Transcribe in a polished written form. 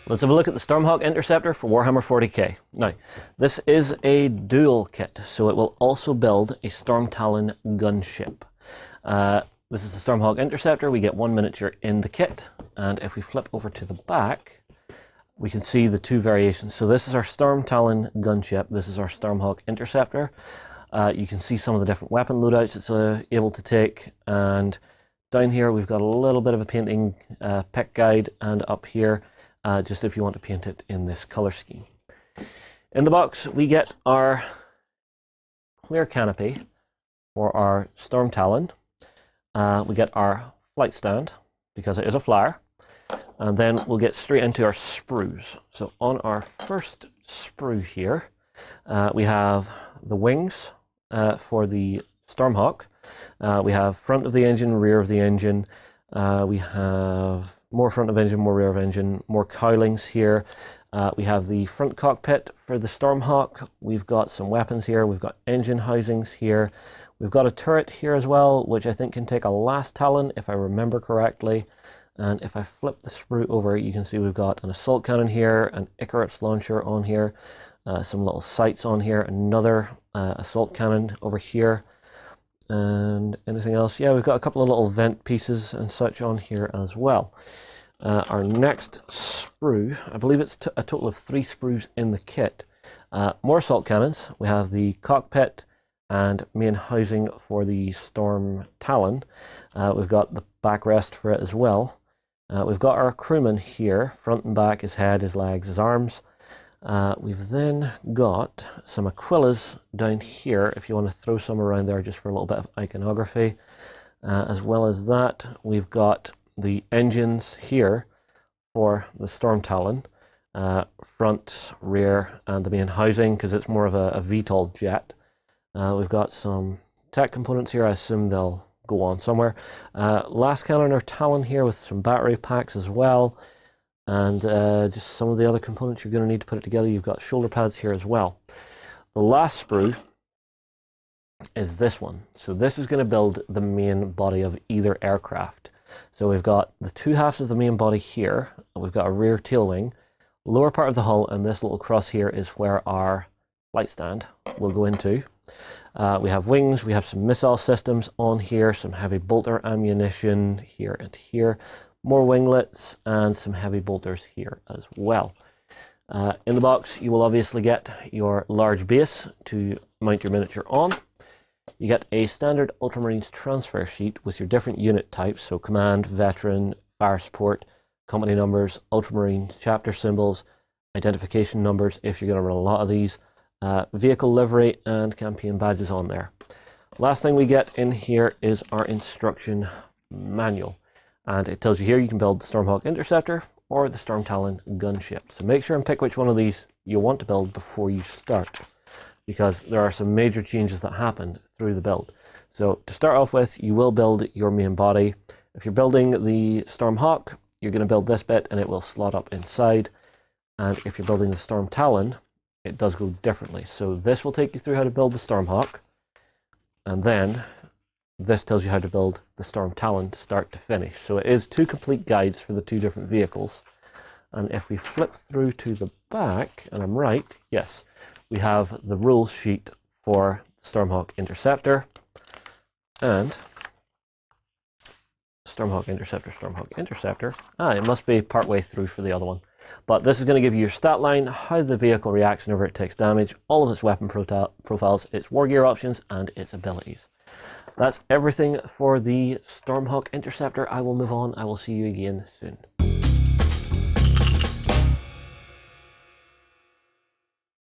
Let's have a look at the Stormhawk Interceptor for Warhammer 40k. Now, this is a dual kit, so it will also build a Storm Talon gunship. This is the Stormhawk Interceptor. We get one miniature in the kit, and if we flip over to the back, we can see the two variations. So this is our Storm Talon gunship. This is our Stormhawk Interceptor. You can see some of the different weapon loadouts it's able to take, and down here we've got a little bit of a painting pick guide, and up here just if you want to paint it in this color scheme. In the box we get our clear canopy for our Storm Talon. We get our flight stand because it is a flyer, and then we'll get straight into our sprues. So on our first sprue here we have the wings for the Stormhawk. We have front of the engine, rear of the engine. We have more front of engine, more rear of engine, more cowlings here. We have the front cockpit for the Stormhawk. We've got some weapons here. We've got engine housings here. We've got a turret here as well, which I think can take a last Talon, if I remember correctly. And if I flip the sprue over, you can see we've got an assault cannon here, an Icarus launcher on here, some little sights on here, another assault cannon over here. And anything else? Yeah, we've got a couple of little vent pieces and such on here as well. Our next sprue, I believe it's a total of 3 sprues in the kit. More assault cannons. We have the cockpit and main housing for the Storm Talon. We've got the backrest for it as well. We've got our crewman here, front and back, his head, his legs, his arms. We've then got some Aquillas down here, if you want to throw some around there just for a little bit of iconography. As well as that, we've got the engines here for the Storm Talon, front, rear, and the main housing, because it's more of a VTOL jet. We've got some tech components here. I assume they'll go on somewhere. Last cannon or Talon here with some battery packs as well. And just some of the other components you're going to need to put it together. You've got shoulder pads here as well. The last sprue is this one. So this is going to build the main body of either aircraft. So we've got the two halves of the main body here. We've got a rear tail wing, lower part of the hull, and this little cross here is where our flight stand will go into. We have wings, we have some missile systems on here, some heavy bolter ammunition here and here. More winglets and some heavy bolters here as well. In the box you will obviously get your large base to mount your miniature on. You get a standard Ultramarines transfer sheet with your different unit types, so command, veteran, fire support, company numbers, Ultramarine chapter symbols, identification numbers if you're going to run a lot of these, vehicle livery, and campaign badges on there. Last thing we get in here is our instruction manual. And it tells you here you can build the Stormhawk Interceptor or the Storm Talon gunship. So make sure and pick which one of these you want to build before you start, because there are some major changes that happen through the build. So to start off with, you will build your main body. If you're building the Stormhawk, you're going to build this bit and it will slot up inside. And if you're building the Storm Talon, it does go differently. So this will take you through how to build the Stormhawk, and then this tells you how to build the Storm Talon start to finish. So it is 2 complete guides for the 2 different vehicles. And if we flip through to the back, and I'm right, yes, we have the rules sheet for Stormhawk Interceptor and Stormhawk Interceptor, Stormhawk Interceptor. It must be partway through for the other one. But this is going to give you your stat line, how the vehicle reacts whenever it takes damage, all of its weapon profiles, its war gear options, and its abilities. That's everything for the Stormhawk Interceptor. I will move on. I will see you again soon.